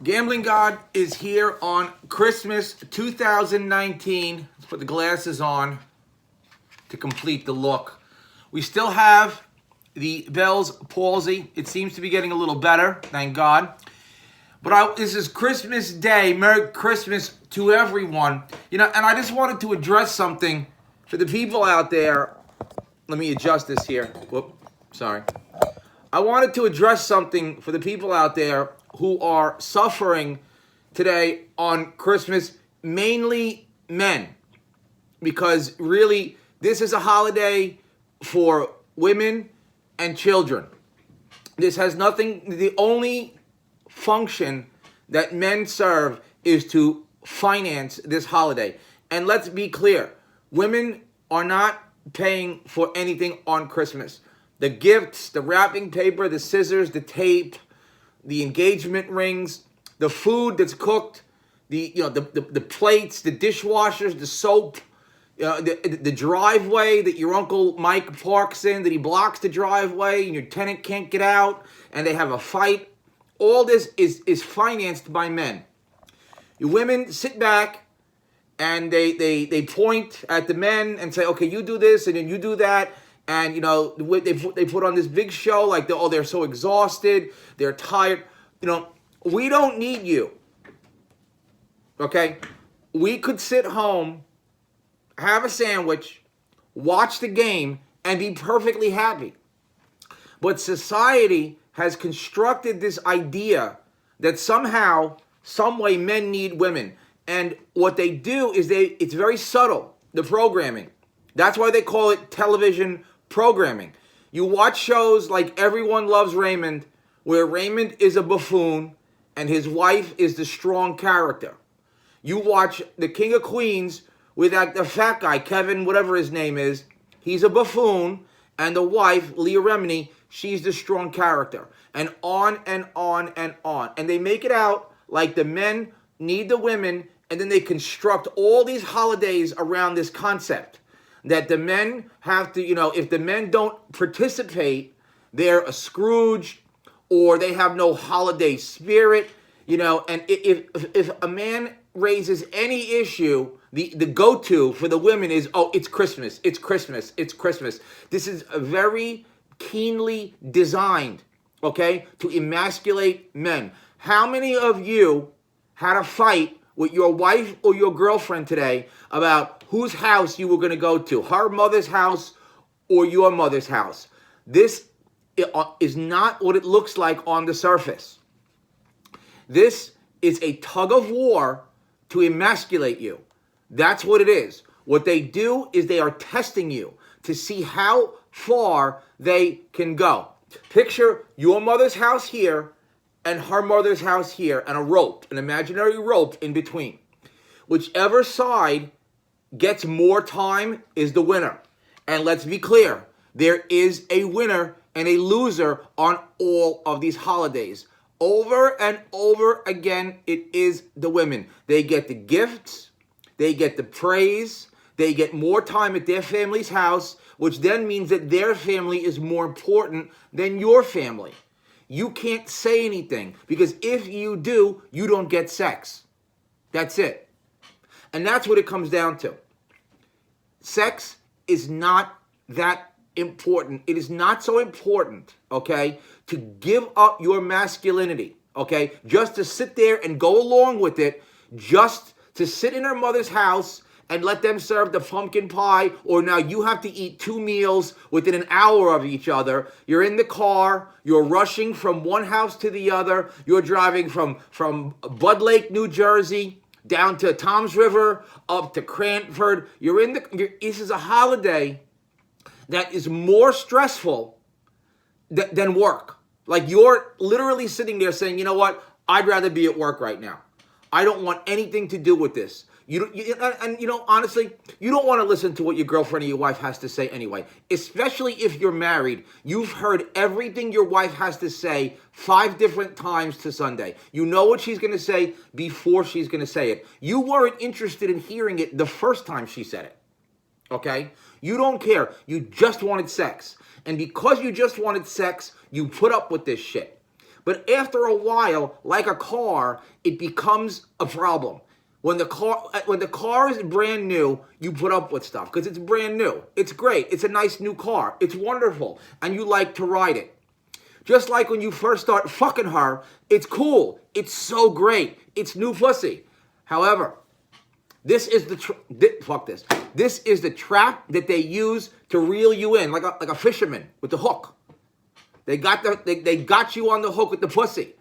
Gambling God is here on Christmas 2019. Let's put the glasses on to complete the look. We still have the Bell's palsy. It seems to be getting a little better, thank God. But this is Christmas Day. Merry Christmas to everyone. And I just wanted to address something for the people out there. Let me adjust this here. Whoop, sorry. I wanted to address something for the people out there who are suffering today on Christmas, mainly men. Because really, this is a holiday for women and children. This has nothing, the only function that men serve is to finance this holiday. And let's be clear, women are not paying for anything on Christmas. The gifts, the wrapping paper, the scissors, the tape, the engagement rings, the food that's cooked, the plates, the dishwashers, the soap, the driveway that your Uncle Mike parks in, that he blocks the driveway and your tenant can't get out and they have a fight. All this is financed by men. You women sit back and they point at the men and say, okay, you do this and then you do that. And, they put on this big show like, they're so exhausted, they're tired. We don't need you, okay? We could sit home, have a sandwich, watch the game, and be perfectly happy. But society has constructed this idea that somehow, some way, men need women. And what they do is it's very subtle, the programming. That's why they call it television programming. You watch shows like Everyone Loves Raymond, where Raymond is a buffoon and his wife is the strong character. You watch The King of Queens with the fat guy, Kevin, whatever his name is. He's a buffoon, and the wife, Leah Remini, she's the strong character. And on and on and on. And they make it out like the men need the women, and then they construct all these holidays around this concept. That the men have to, if the men don't participate, they're a Scrooge or they have no holiday spirit, and if a man raises any issue, the go-to for the women is, oh, it's Christmas, it's Christmas, it's Christmas. This is a very keenly designed, okay, to emasculate men. How many of you had a fight with your wife or your girlfriend today about whose house you were going to go to, her mother's house or your mother's house? This is not what it looks like on the surface. This is a tug of war to emasculate you. That's what it is. What they do is they are testing you to see how far they can go. Picture your mother's house here and her mother's house here, and a rope, an imaginary rope in between. Whichever side gets more time is the winner. And let's be clear, there is a winner and a loser on all of these holidays. Over and over again, it is the women. They get the gifts, they get the praise, they get more time at their family's house, which then means that their family is more important than your family. You can't say anything because if you do, you don't get sex. That's it. And that's what it comes down to. Sex is not that important. It is not so important, okay, to give up your masculinity, okay, just to sit there and go along with it, just to sit in her mother's house and let them serve the pumpkin pie, or now you have to eat 2 meals within an hour of each other. You're in the car, you're rushing from one house to the other, you're driving from Bud Lake, New Jersey, down to Toms River, up to Cranford. This is a holiday that is more stressful than work. Like you're literally sitting there saying, you know what, I'd rather be at work right now. I don't want anything to do with this. Honestly, you don't want to listen to what your girlfriend or your wife has to say anyway. Especially if you're married. You've heard everything your wife has to say 5 different times to Sunday. You know what she's going to say before she's going to say it. You weren't interested in hearing it the first time she said it. Okay? You don't care. You just wanted sex. And because you just wanted sex, you put up with this shit. But after a while, like a car, it becomes a problem. When the car is brand new, you put up with stuff because it's brand new. It's great. It's a nice new car. It's wonderful, and you like to ride it. Just like when you first start fucking her, it's cool. It's so great. It's new pussy. However, this is fuck this. This is the trap that they use to reel you in, like a fisherman with the hook. They got you on the hook with the pussy,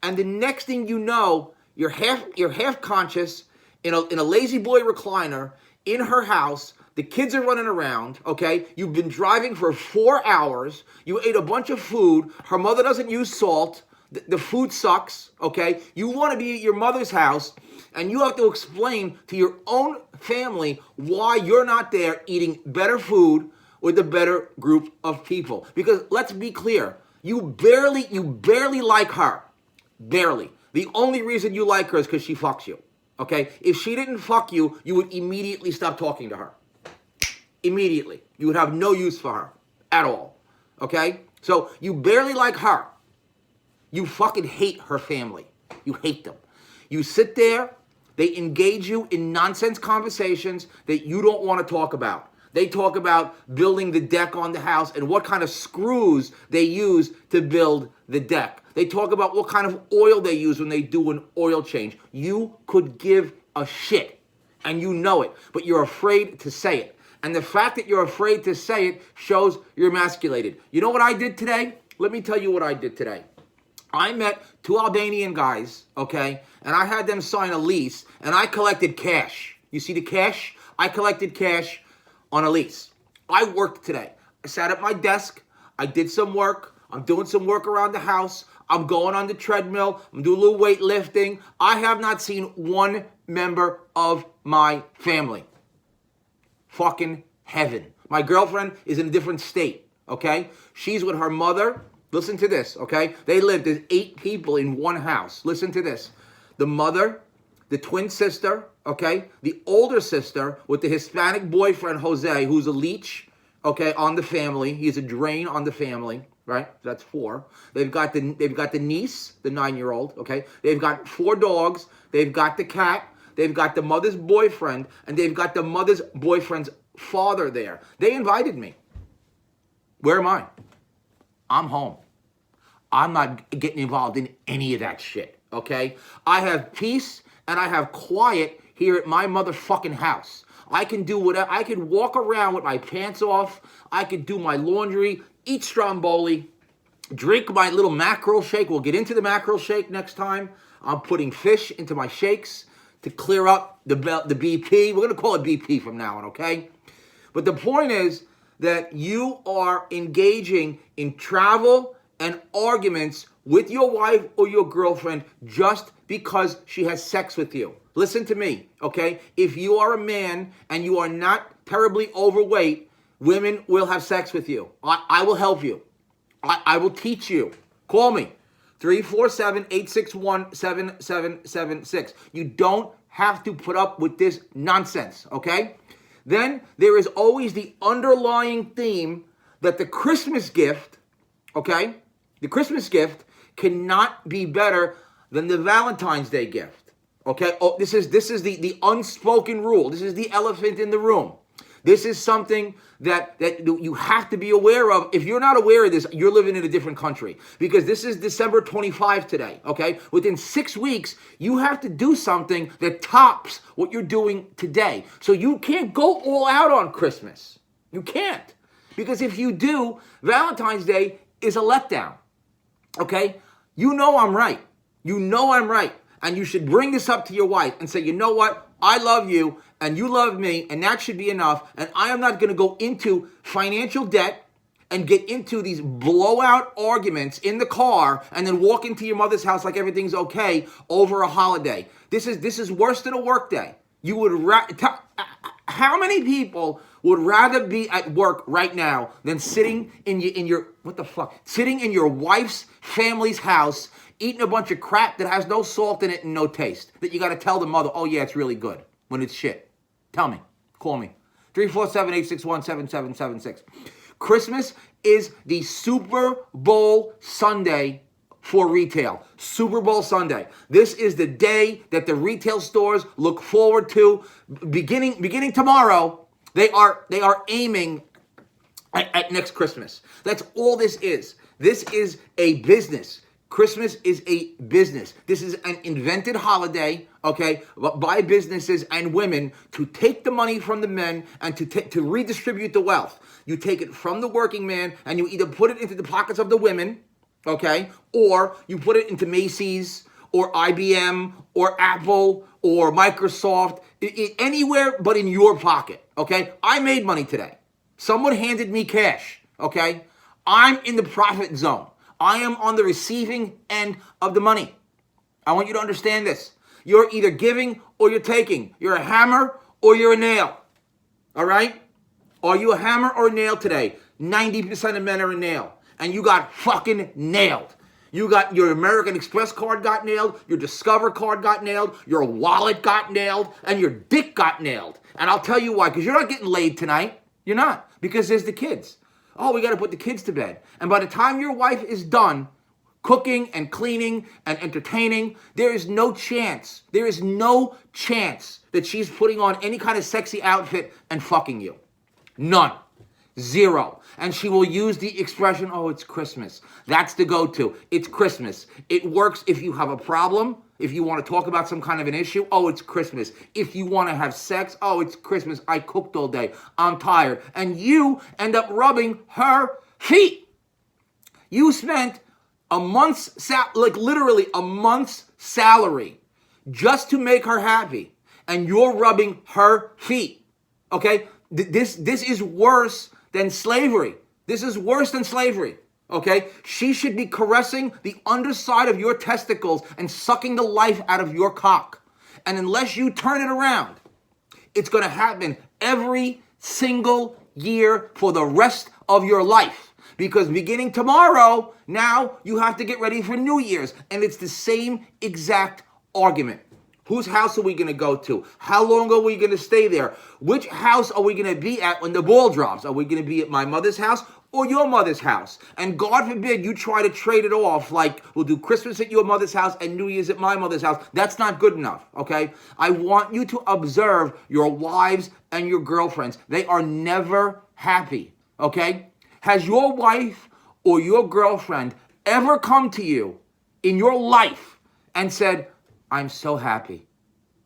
and the next thing you know, you're half conscious in a lazy boy recliner in her house. The kids are running around, okay? You've been driving for 4 hours. You ate a bunch of food. Her mother doesn't use salt. The food sucks, okay? You want to be at your mother's house, and you have to explain to your own family why you're not there eating better food with a better group of people. Because let's be clear, you barely like her. Barely. The only reason you like her is because she fucks you. Okay? If she didn't fuck you, you would immediately stop talking to her. Immediately. You would have no use for her at all. Okay? So you barely like her. You fucking hate her family. You hate them. You sit there, they engage you in nonsense conversations that you don't want to talk about. They talk about building the deck on the house and what kind of screws they use to build the deck. They talk about what kind of oil they use when they do an oil change. You could give a shit, and you know it, but you're afraid to say it. And the fact that you're afraid to say it shows you're emasculated. You know what I did today? Let me tell you what I did today. I met 2 Albanian guys, okay, and I had them sign a lease, and I collected cash. You see the cash? I collected cash on a lease. I worked today. I sat at my desk. I did some work. I'm doing some work around the house. I'm going on the treadmill. I'm doing a little weightlifting. I have not seen one member of my family. Fucking heaven. My girlfriend is in a different state, okay? She's with her mother. Listen to this, okay? They lived as 8 people in one house. Listen to this. The mother, the twin sister, okay? The older sister with the Hispanic boyfriend, Jose, who's a leech, okay, on the family. He's a drain on the family, right? That's 4. They've got the niece, the 9-year-old, okay? They've got 4 dogs. They've got the cat. They've got the mother's boyfriend, and they've got the mother's boyfriend's father there. They invited me. Where am I? I'm home. I'm not getting involved in any of that shit, okay? I have peace and I have quiet here at my motherfucking house. I can do whatever. I can walk around with my pants off. I can do my laundry, eat Stromboli, drink my little mackerel shake. We'll get into the mackerel shake next time. I'm putting fish into my shakes to clear up the BP. We're going to call it BP from now on, okay? But the point is that you are engaging in travel and arguments with your wife or your girlfriend just because she has sex with you. Listen to me, okay? If you are a man and you are not terribly overweight, women will have sex with you. I will help you. I will teach you. Call me. 347-861-7776. You don't have to put up with this nonsense, okay? Then there is always the underlying theme that the Christmas gift, okay? The Christmas gift cannot be better than the Valentine's Day gift, okay? Oh, this is the unspoken rule. This is the elephant in the room. This is something that you have to be aware of. If you're not aware of this, you're living in a different country. Because this is December 25 today, okay? Within 6 weeks, you have to do something that tops what you're doing today. So you can't go all out on Christmas. You can't. Because if you do, Valentine's Day is a letdown, okay? You know I'm right. You know I'm right. And you should bring this up to your wife and say, you know what? I love you and you love me and that should be enough. And I am not going to go into financial debt and get into these blowout arguments in the car and then walk into your mother's house like everything's okay over a holiday. This is worse than a work day. You would how many people would rather be at work right now than sitting in your sitting in your wife's family's house eating a bunch of crap that has no salt in it and no taste, that you got to tell the mother, oh yeah, it's really good, when it's shit? Tell me. Call me. 347-861-7776. Christmas is the Super Bowl Sunday for retail. Super Bowl Sunday. This is the day that the retail stores look forward to. Beginning tomorrow, they are aiming at next Christmas. That's all this is. This is a business. Christmas is a business. This is an invented holiday, okay, by businesses and women to take the money from the men and to redistribute the wealth. You take it from the working man and you either put it into the pockets of the women, okay, or you put it into Macy's or IBM or Apple or Microsoft, anywhere but in your pocket, okay? I made money today. Someone handed me cash, okay? I'm in the profit zone. I am on the receiving end of the money. I want you to understand this. You're either giving or you're taking. You're a hammer or you're a nail. All right? Are you a hammer or a nail today? 90% of men are a nail. And you got fucking nailed. You got your American Express card got nailed, your Discover card got nailed, your wallet got nailed, and your dick got nailed. And I'll tell you why, because you're not getting laid tonight. You're not, because there's the kids. Oh, we got to put the kids to bed. And by the time your wife is done cooking and cleaning and entertaining, there is no chance that she's putting on any kind of sexy outfit and fucking you. None. Zero. And she will use the expression, oh, it's Christmas. That's the go-to. It's Christmas. It works if you have a problem. If you want to talk about some kind of an issue, oh, it's Christmas. If you want to have sex, oh, it's Christmas. I cooked all day. I'm tired. And you end up rubbing her feet. You spent a month's, literally a month's salary just to make her happy. And you're rubbing her feet. Okay? This is worse than slavery. This is worse than slavery. Okay? She should be caressing the underside of your testicles and sucking the life out of your cock. And unless you turn it around, it's going to happen every single year for the rest of your life. Because beginning tomorrow, now you have to get ready for New Year's. And it's the same exact argument. Whose house are we going to go to? How long are we going to stay there? Which house are we going to be at when the ball drops? Are we going to be at my mother's house or your mother's house? And God forbid you try to trade it off like we'll do Christmas at your mother's house and New Year's at my mother's house. That's not good enough, okay? I want you to observe your wives and your girlfriends. They are never happy, okay? Has your wife or your girlfriend ever come to you in your life and said, I'm so happy?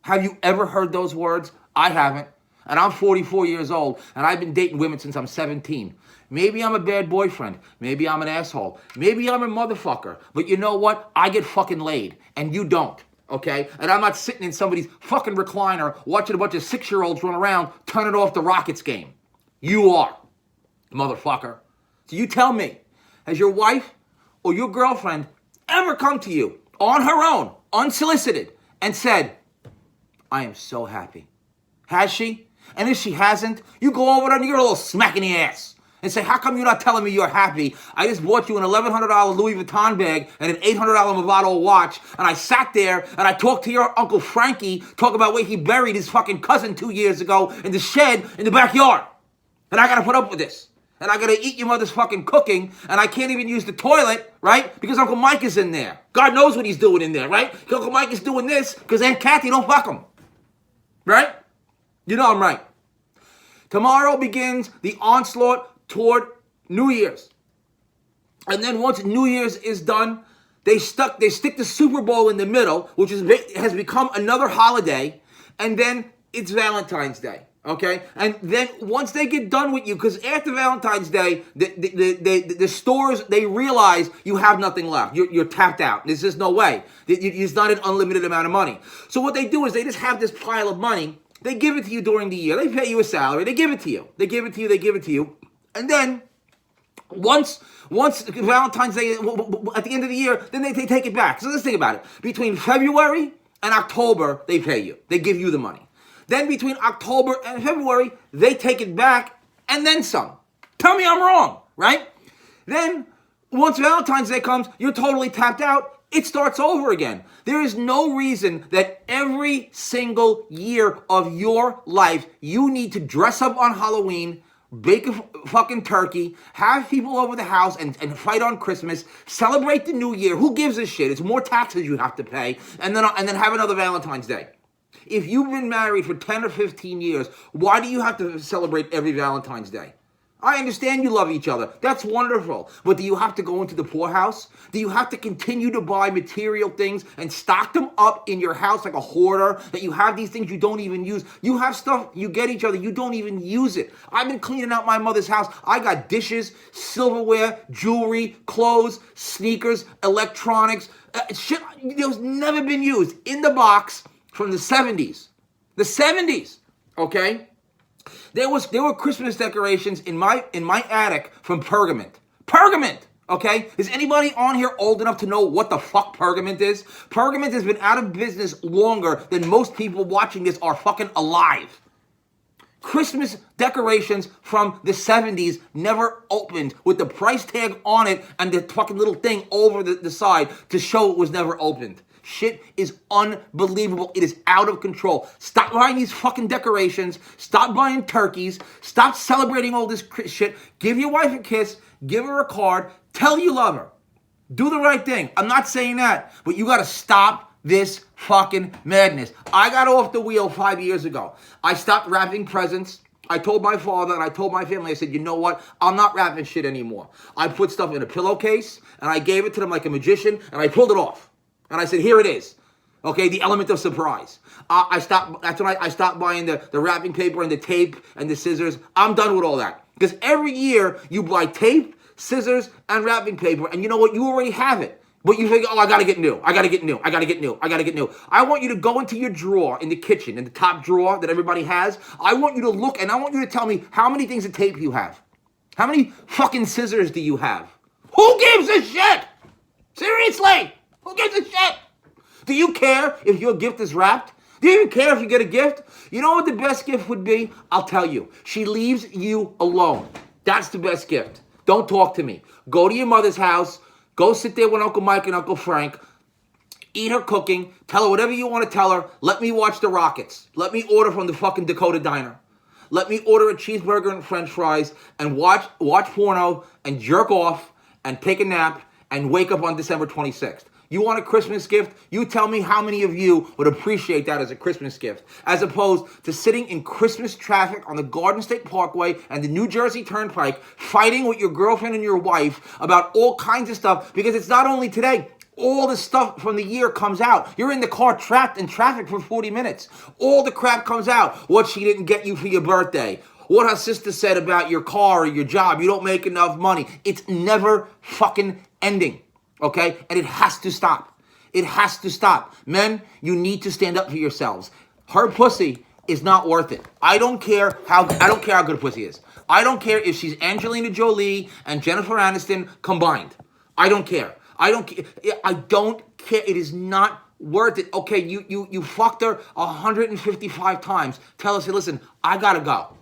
Have you ever heard those words? I haven't. And I'm 44 years old, and I've been dating women since I'm 17. Maybe I'm a bad boyfriend. Maybe I'm an asshole. Maybe I'm a motherfucker. But you know what? I get fucking laid, and you don't, okay? And I'm not sitting in somebody's fucking recliner watching a bunch of 6-year-olds run around turning off the Rockets game. You are, motherfucker. So you tell me, has your wife or your girlfriend ever come to you on her own, unsolicited, and said, I am so happy? Has she? And if she hasn't, you go over there and you get a little smack in the ass and say, how come you're not telling me you're happy? I just bought you an $1,100 Louis Vuitton bag and an $800 Movado watch, and I sat there and I talked to your Uncle Frankie, talk about where he buried his fucking cousin 2 years ago in the shed in the backyard. And I gotta put up with this. And I gotta eat your mother's fucking cooking, and I can't even use the toilet, right? Because Uncle Mike is in there. God knows what he's doing in there, right? Uncle Mike is doing this because Aunt Kathy don't fuck him. Right? You know I'm right. Tomorrow begins the onslaught toward New Year's. And then once New Year's is done, they stick the Super Bowl in the middle, which has become another holiday, and then it's Valentine's Day. Okay, and then once they get done with you, because after Valentine's Day, the stores, they realize you have nothing left. You're tapped out. There's just no way. It's not an unlimited amount of money. So what they do is they just have this pile of money. They give it to you during the year. They pay you a salary. They give it to you. They give it to you. They give it to you. And then once Valentine's Day, at the end of the year, then they take it back. So let's think about it. Between February and October, they pay you. They give you the money. Then between October and February, they take it back and then some. Tell me I'm wrong, right? Then once Valentine's Day comes, you're totally tapped out. It starts over again. There is no reason that every single year of your life, you need to dress up on Halloween, bake a fucking turkey, have people over the house and fight on Christmas, celebrate the New Year. Who gives a shit? It's more taxes you have to pay, and then have another Valentine's Day. If you've been married for 10 or 15 years, why do you have to celebrate every Valentine's Day? I understand you love each other. That's wonderful. But do you have to go into the poorhouse? Do you have to continue to buy material things and stock them up in your house like a hoarder, that you have these things you don't even use? You have stuff, you get each other, you don't even use it. I've been cleaning out my mother's house. I got dishes, silverware, jewelry, clothes, sneakers, electronics, shit that's never been used in the box from the 70s. The 70s, okay? There were Christmas decorations in my attic from Pergament. Pergament, okay? Is anybody on here old enough to know what the fuck Pergament is? Pergament has been out of business longer than most people watching this are fucking alive. Christmas decorations from the 70s never opened with the price tag on it and the fucking little thing over the side to show it was never opened. Shit is unbelievable. It is out of control. Stop buying these fucking decorations. Stop buying turkeys. Stop celebrating all this shit. Give your wife a kiss. Give her a card. Tell you love her. Do the right thing. I'm not saying that, but you got to stop this fucking madness. I got off the wheel 5 years ago. I stopped wrapping presents. I told my father and I told my family, I said, you know what? I'm not wrapping shit anymore. I put stuff in a pillowcase and I gave it to them like a magician and I pulled it off. And I said, here it is. Okay, the element of surprise. That's when I stopped buying the wrapping paper and the tape and the scissors. I'm done with all that. Because every year you buy tape, scissors, and wrapping paper. And you know what? You already have it. But you think, oh, I got to get new. I got to get new. I got to get new. I got to get new. I want you to go into your drawer in the kitchen, in the top drawer that everybody has. I want you to look and I want you to tell me how many things of tape you have. How many fucking scissors do you have? Who gives a shit? Seriously. Who gives a shit? Do you care if your gift is wrapped? Do you even care if you get a gift? You know what the best gift would be? I'll tell you. She leaves you alone. That's the best gift. Don't talk to me. Go to your mother's house. Go sit there with Uncle Mike and Uncle Frank. Eat her cooking. Tell her whatever you want to tell her. Let me watch the Rockets. Let me order from the fucking Dakota Diner. Let me order a cheeseburger and french fries and watch porno and jerk off and take a nap and wake up on December 26th. You want a Christmas gift? You tell me how many of you would appreciate that as a Christmas gift, as opposed to sitting in Christmas traffic on the Garden State Parkway and the New Jersey Turnpike, fighting with your girlfriend and your wife about all kinds of stuff, because it's not only today. All the stuff from the year comes out. You're in the car trapped in traffic for 40 minutes. All the crap comes out. What she didn't get you for your birthday. What her sister said about your car or your job. You don't make enough money. It's never fucking ending. Okay? And it has to stop. It has to stop. Men, you need to stand up for yourselves. Her pussy is not worth it. I don't care how good pussy is. I don't care if she's Angelina Jolie and Jennifer Aniston combined. I don't care. I don't care. It is not worth it. Okay, you fucked her 155 times. Tell her, say, listen, I gotta go.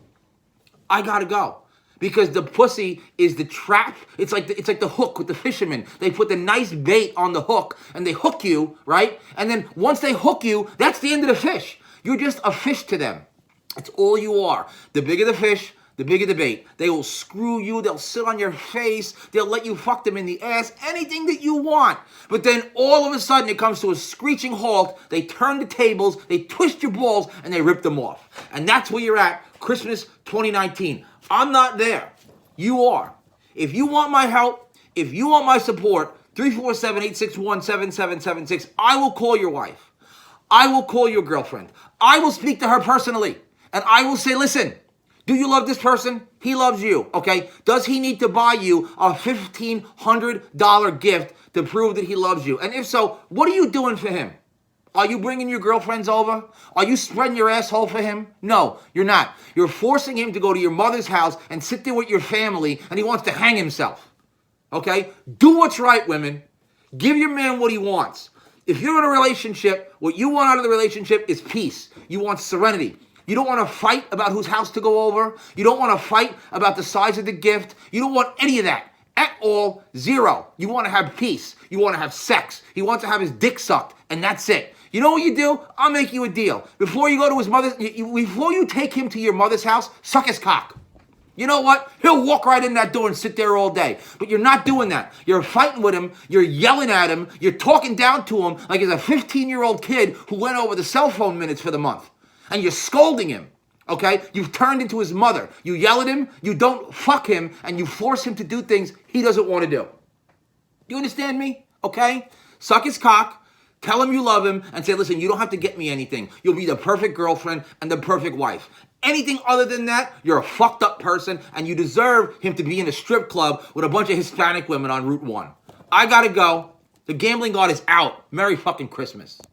I gotta go. Because the pussy is the trap. It's like the hook with the fishermen. They put the nice bait on the hook and they hook you, right? And then once they hook you, that's the end of the fish. You're just a fish to them. That's all you are. The bigger the fish, the bigger the bait. They will screw you. They'll sit on your face. They'll let you fuck them in the ass. Anything that you want. But then all of a sudden it comes to a screeching halt. They turn the tables. They twist your balls and they rip them off. And that's where you're at. Christmas 2019. I'm not there. You are. If you want my help, if you want my support, 347-861-7776, I will call your wife. I will call your girlfriend. I will speak to her personally. And I will say, listen, do you love this person? He loves you, okay? Does he need to buy you a $1,500 gift to prove that he loves you? And if so, what are you doing for him? Are you bringing your girlfriends over? Are you spreading your asshole for him? No, you're not. You're forcing him to go to your mother's house and sit there with your family, and he wants to hang himself. Okay? Do what's right, women. Give your man what he wants. If you're in a relationship, what you want out of the relationship is peace. You want serenity. You don't want to fight about whose house to go over. You don't want to fight about the size of the gift. You don't want any of that. At all, zero. You want to have peace. You want to have sex. He wants to have his dick sucked, and that's it. You know what you do? I'll make you a deal. Before you go to his mother's, before you take him to your mother's house, suck his cock. You know what? He'll walk right in that door and sit there all day. But you're not doing that. You're fighting with him. You're yelling at him. You're talking down to him like he's a 15-year-old kid who went over the cell phone minutes for the month. And you're scolding him. Okay? You've turned into his mother. You yell at him. You don't fuck him. And you force him to do things he doesn't want to do. You understand me? Okay? Suck his cock. Tell him you love him and say, listen, you don't have to get me anything. You'll be the perfect girlfriend and the perfect wife. Anything other than that, you're a fucked up person and you deserve him to be in a strip club with a bunch of Hispanic women on Route 1. I gotta go. The gambling god is out. Merry fucking Christmas.